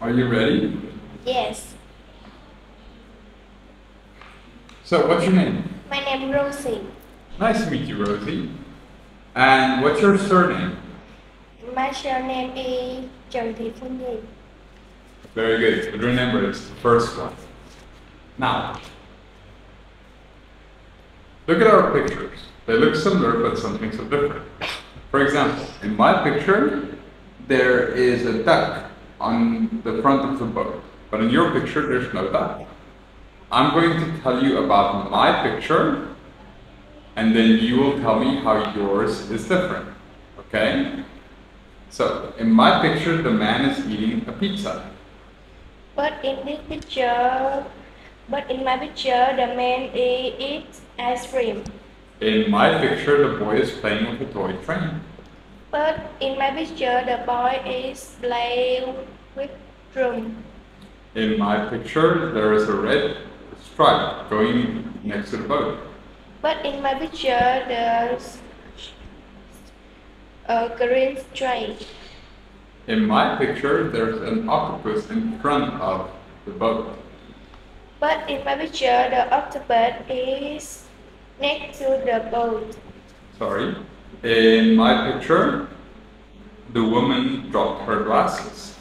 Are you ready? Yes. So, what's your name? My name is Rosy. Nice to meet you, Rosy. And what's your surname? My surname is Phương Nhi. Very good. But remember, it's the first one. Now, look at our pictures. They look similar, but something so different. For example, in my picture, there is a duck on the front of the boat. But in your picture, there's no duck. I'm going to tell you about my picture, and then you will tell me how yours is different. Okay? So, in my picture, the man is eating a pizza. But in my picture, the man eats ice cream. In my picture, the boy is playing with a toy train. But in my picture, the boy is playing with drum. In my picture, there is a red stripe going next to the boat. But in my picture, there's a green stripe. In my picture, there's an octopus in front of the boat. But in my picture, the octopus is next to the boat. Sorry. In my picture, the woman dropped her glasses.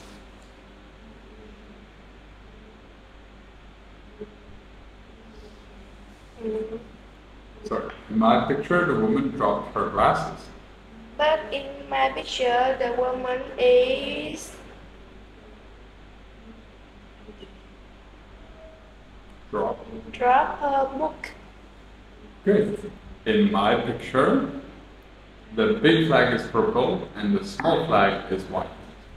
Sorry. In my picture, the woman dropped her glasses. But in my picture, the woman is Drop her book. Good. In my picture, the big flag is purple and the small flag is white.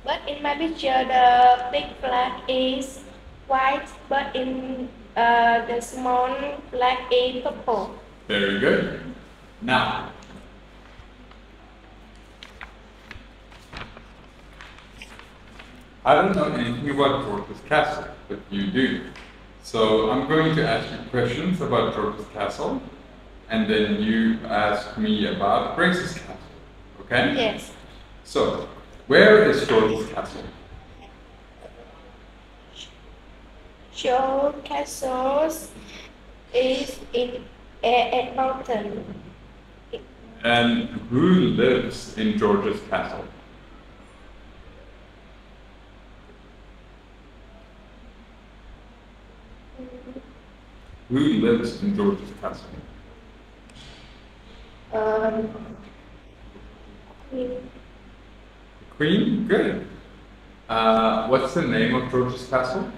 But in my picture, the big flag is white, but in the small flag is purple. Very good. Now, I don't know anything about George's castle, but you do. So I'm going to ask you questions about George's castle, and then you ask me about Grace's castle. Okay? Yes. So, where is George's castle? George's castle is in a mountain. And who lives in George's castle? Who lives in George's castle? Queen. Queen? Good. What's the name of George's castle?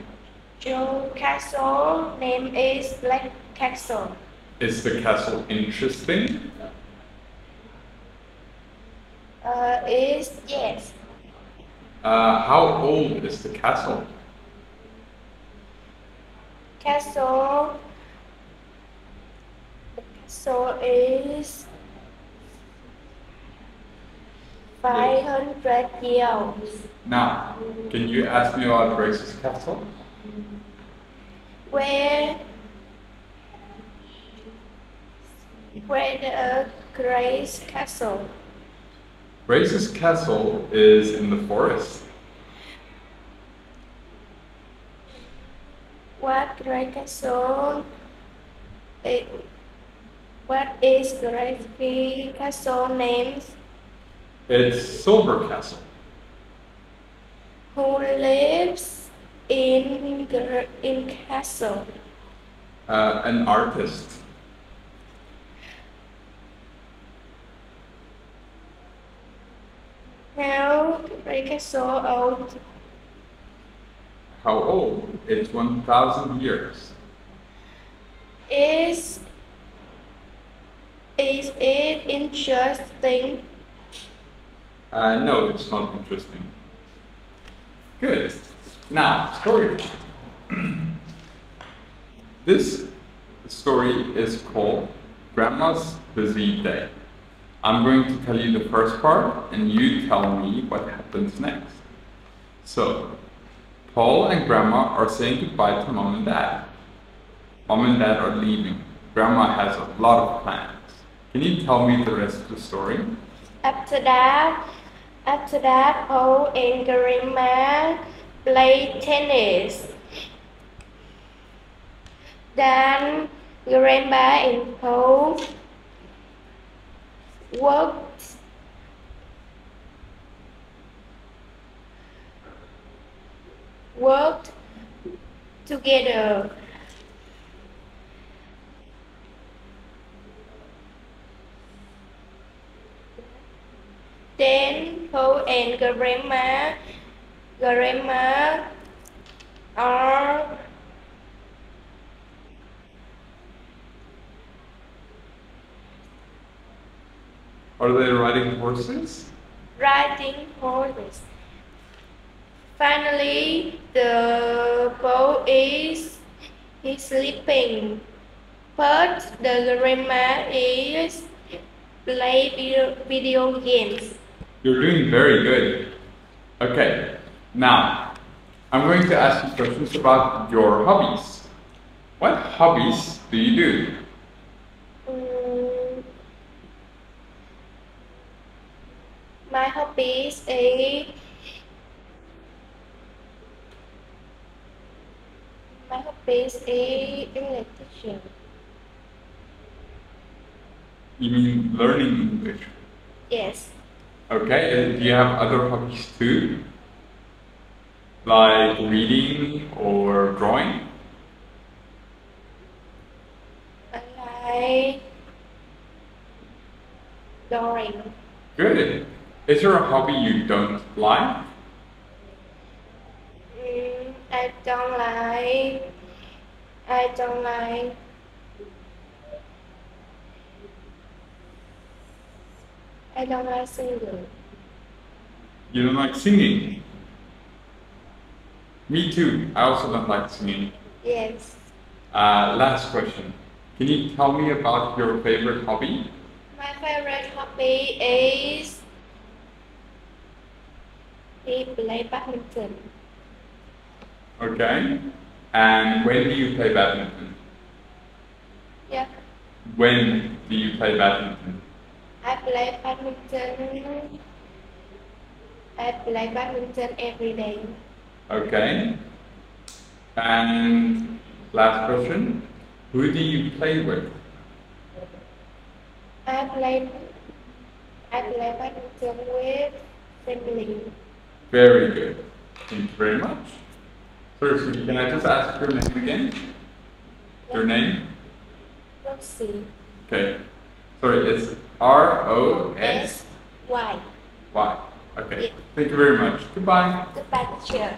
George's castle name is Black Castle. Is the castle interesting? Is yes. How old is the castle? The castle is 500 years. Now, can you ask me about Grace's castle? Where the Grace Castle? Grace's castle is in the forest. What Grace Castle? What is Grace Castle named? It's Silver Castle. Who lives in castle? An artist. How Grace Castle old? How old? It's 1,000 years. Is it interesting? No, it's not interesting. Good. Now, story. This story is called Grandma's Busy Day. I'm going to tell you the first part, and you tell me what happens next. So, Paul and Grandma are saying goodbye to Mom and Dad. Mom and Dad are leaving. Grandma has a lot of plans. Can you tell me the rest of the story? After that, Paul and Grandma play tennis. Dan grandpa and Paul worked together. Then Paul and grandma are they riding horses? Riding horses. Finally, the Paul is sleeping, but the grandma is play video games. You're doing very good. Okay, now I'm going to ask you questions about your hobbies. What hobbies do you do? My hobbies is English teacher. You mean learning English? Yes. Okay, and do you have other hobbies too? Like reading or drawing? I like drawing. Good. Is there a hobby you don't like? I don't like singing. You don't like singing? Me too. I also don't like singing. Yes. Last question. Can you tell me about your favorite hobby? My favorite hobby is play badminton. Okay. And when do you play badminton? Yeah. When do you play badminton? I play badminton every day. Okay. And last question. Who do you play with? I play badminton with family. Very good. Thank you very much. First, can I just ask your name again? Your name? Rosy. Okay. Sorry, it's R-O-S-Y. Y. Okay. Thank you very much. Goodbye. Goodbye, teacher.